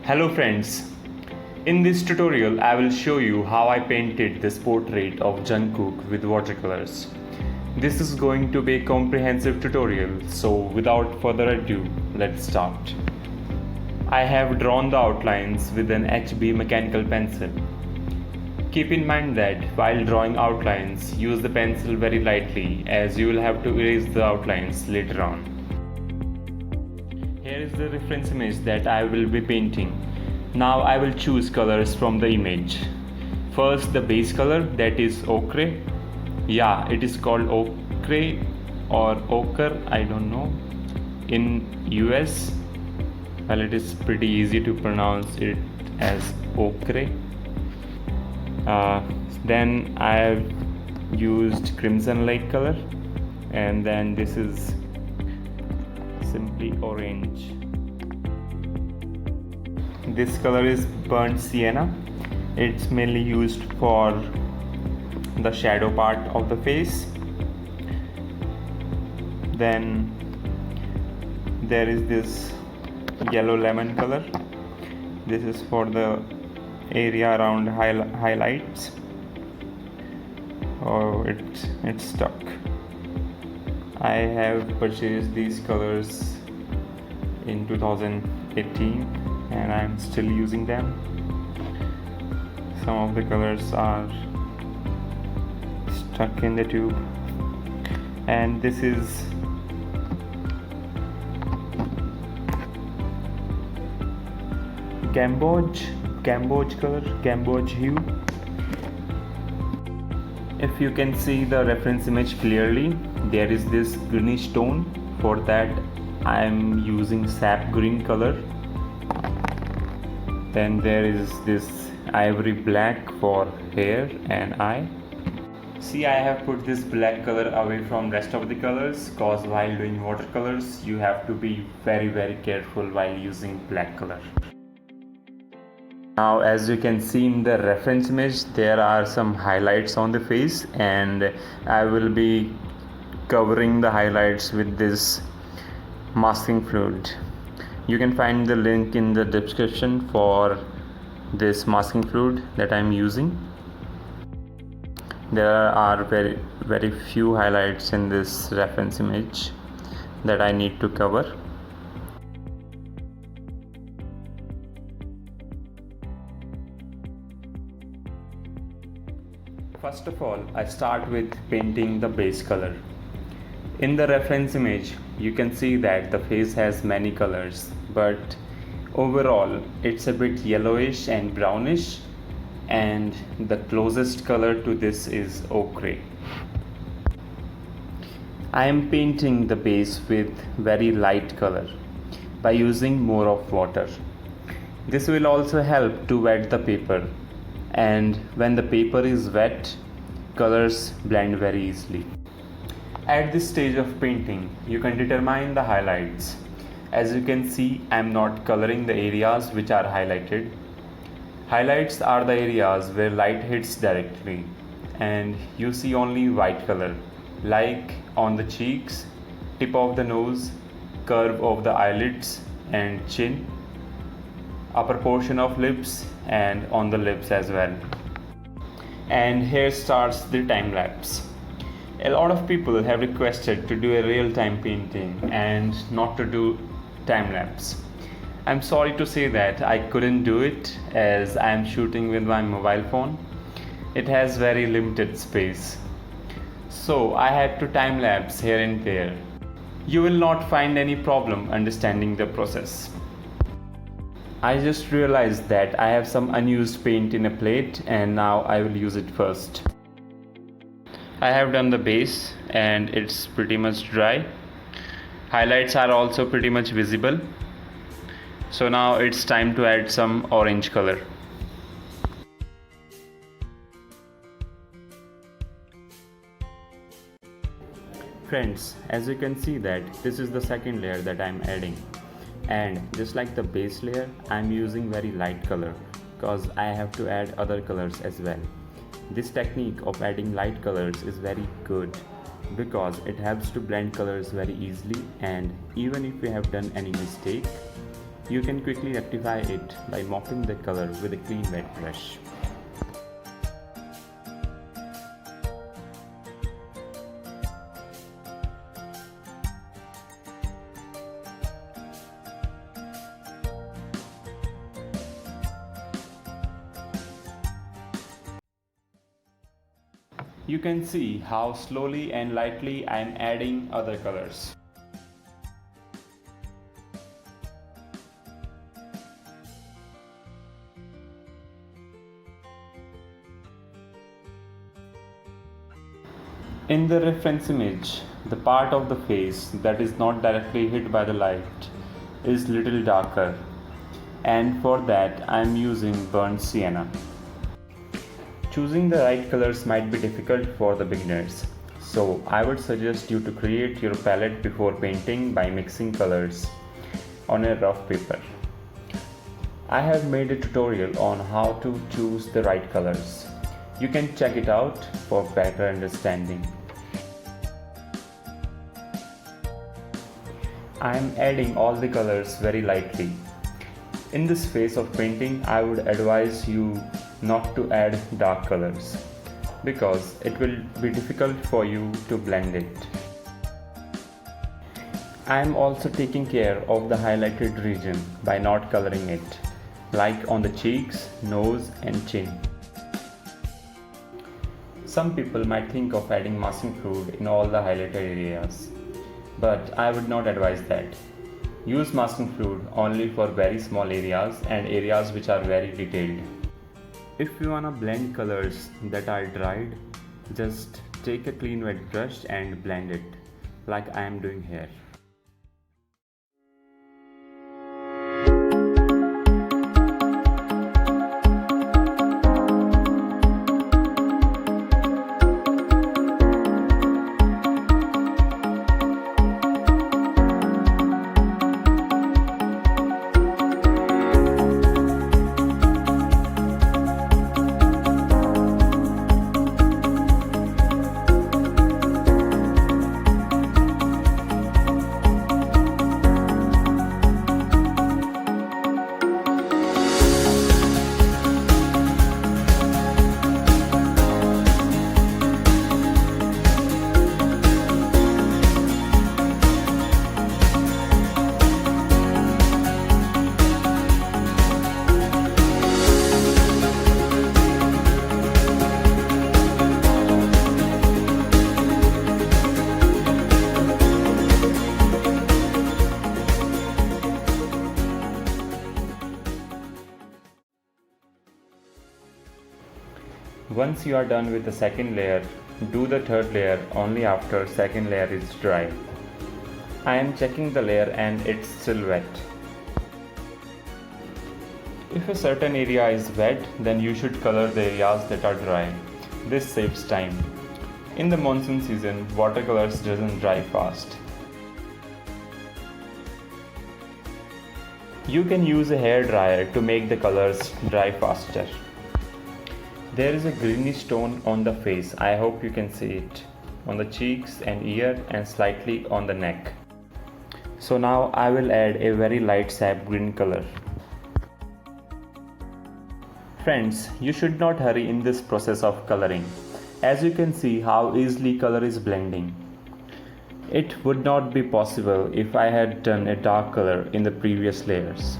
Hello friends, in this tutorial I will show you how I painted this portrait of JUNGKOOK with watercolors. This is going to be a comprehensive tutorial, so without further ado, let's start. I have drawn the outlines with an HB mechanical pencil. Keep in mind that while drawing outlines, use the pencil very lightly as you will have to erase the outlines later on. Here is the reference image that I will be painting. Now I will choose colors from the image. First the base color, that is ochre. Yeah, it is called ochre or ochre, I don't know. In US, well, it is pretty easy to pronounce it as ochre. Then I have used crimson light color, and then this is simply orange. This color is burnt sienna. It's mainly used for the shadow part of the face. Then there is this yellow lemon color. This is for the area around highlights. Oh, it's stuck. I have purchased these colors in 2018 and I'm still using them. Some of the colors are stuck in the tube, and this is Gamboge color, Gamboge hue. If you can see the reference image clearly, there is this greenish tone. For that I am using sap green color. Then there is this ivory black for hair and eye. See, I have put this black color away from rest of the colors cause while doing watercolors you have to be very careful while using black color. Now as you can see in the reference image, there are some highlights on the face, and I will be covering the highlights with this masking fluid. You can find the link in the description for this masking fluid that I am using. There are very few highlights in this reference image that I need to cover. First of all, I start with painting the base color. In the reference image, you can see that the face has many colors, but overall it's a bit yellowish and brownish, and the closest color to this is ochre. I am painting the base with very light color by using more of water. This will also help to wet the paper, and when the paper is wet, colors blend very easily. At this stage of painting, you can determine the highlights. As you can see, I am not coloring the areas which are highlighted. Highlights are the areas where light hits directly, and you see only white color, like on the cheeks, tip of the nose, curve of the eyelids and chin, upper portion of lips, and on the lips as well. And here starts the time lapse. A lot of people have requested to do a real-time painting and not to do time lapse. I'm sorry to say that I couldn't do it as I am shooting with my mobile phone. It has very limited space, so I had to time lapse here and there. You will not find any problem understanding the process. I just realized that I have some unused paint in a plate, and now I will use it first. I have done the base and it's pretty much dry. Highlights are also pretty much visible. So now it's time to add some orange color. Friends, as you can see that this is the second layer that I'm adding. And just like the base layer, I'm using very light color because I have to add other colors as well. This technique of adding light colors is very good because it helps to blend colors very easily, and even if you have done any mistake, You can quickly rectify it by mopping the color with a clean wet brush. You can see how slowly and lightly I am adding other colors. In the reference image, the part of the face that is not directly hit by the light is little darker, and for that I am using burnt sienna. Choosing the right colors might be difficult for the beginners, so I would suggest you to create your palette before painting by mixing colors on a rough paper. I have made a tutorial on how to choose the right colors. You can check it out for better understanding. I am adding all the colors very lightly. In this phase of painting, I would advise you not to add dark colors because it will be difficult for you to blend it. I am also taking care of the highlighted region by not coloring it, like on the cheeks, nose and chin. Some people might think of adding masking fluid in all the highlighted areas, but I would not advise that. Use masking fluid only for very small areas and areas which are very detailed. If you wanna blend colors that are dried, just take a clean wet brush and blend it, like I am doing here. Once you are done with the second layer, do the third layer only after second layer is dry. I am checking the layer and it's still wet. If a certain area is wet, then you should color the areas that are dry. This saves time. In the monsoon season, watercolors doesn't dry fast. You can use a hair dryer to make the colors dry faster. There is a greenish tone on the face, I hope you can see it, on the cheeks and ear and slightly on the neck. So now I will add a very light sap green color. Friends, you should not hurry in this process of coloring, as you can see how easily color is blending. It would not be possible if I had done a dark color in the previous layers.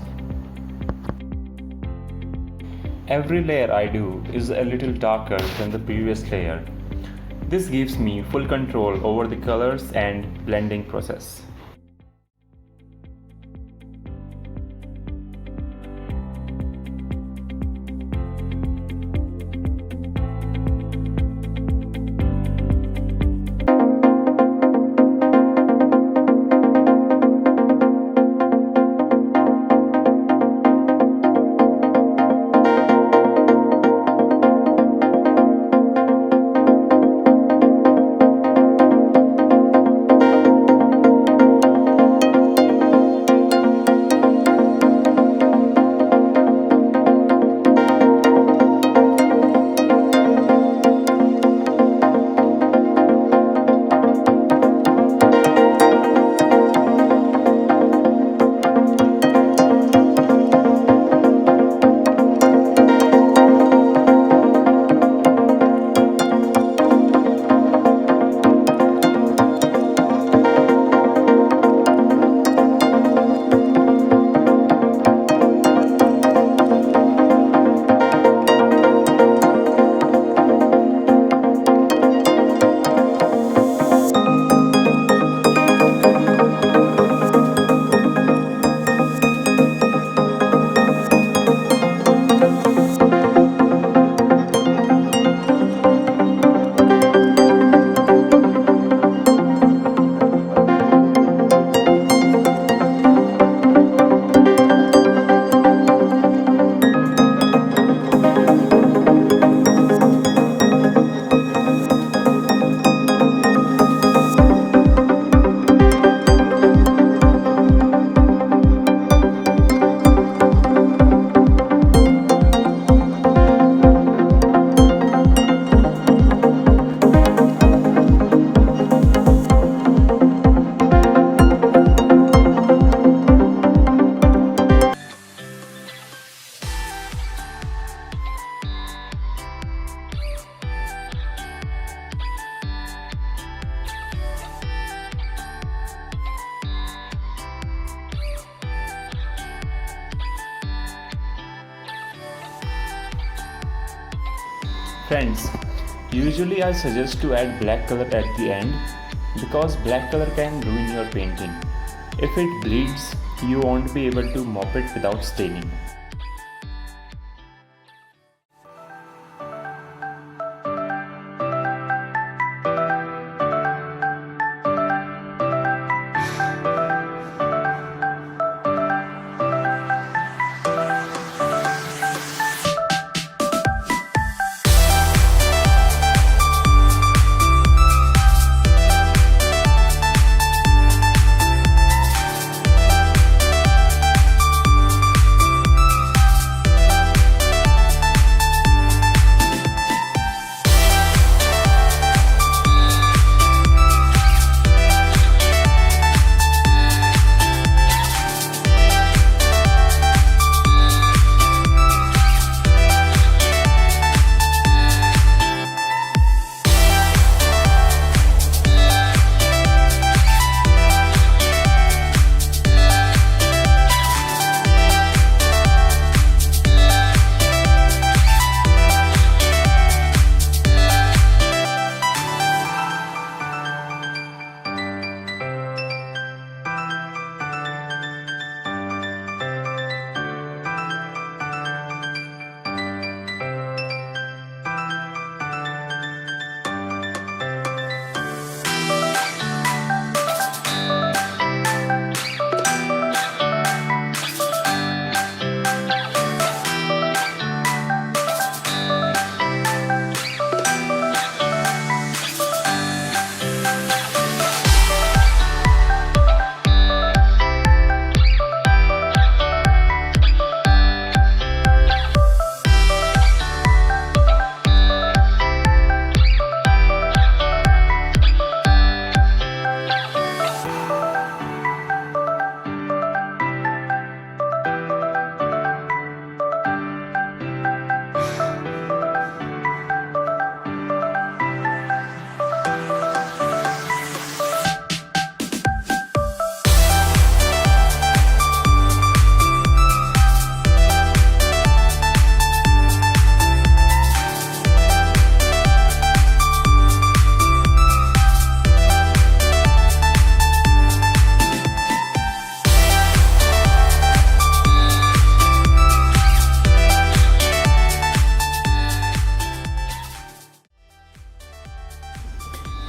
Every layer I do is a little darker than the previous layer. This gives me full control over the colors and blending process. Friends, usually I suggest to add black color at the end because black color can ruin your painting. If it bleeds, you won't be able to mop it without staining.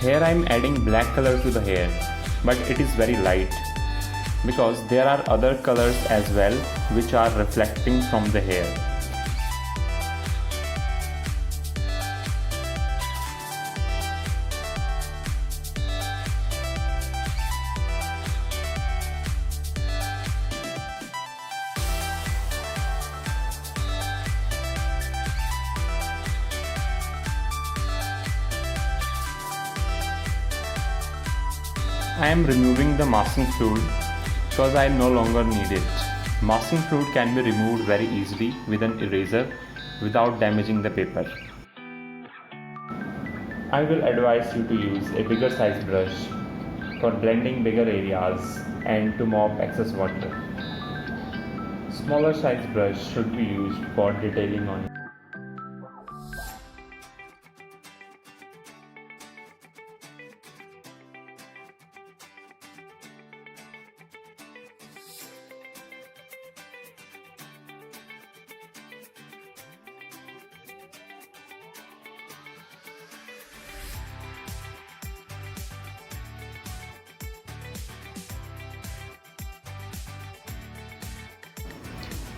Here I am adding black color to the hair, but it is very light because there are other colors as well which are reflecting from the hair. I am removing the masking fluid because I no longer need it. Masking fluid can be removed very easily with an eraser without damaging the paper. I will advise you to use a bigger size brush for blending bigger areas and to mop excess water. Smaller size brush should be used for detailing on.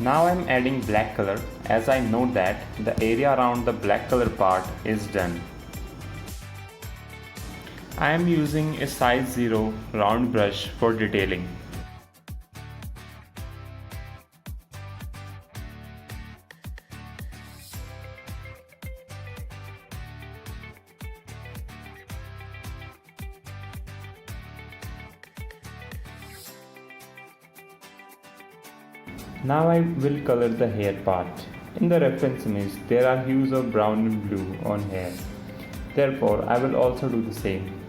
Now I am adding black color as I know that the area around the black color part is done. I am using a size 0 round brush for detailing. Now I will color the hair part. In the reference image, there are hues of brown and blue on hair. Therefore, I will also do the same.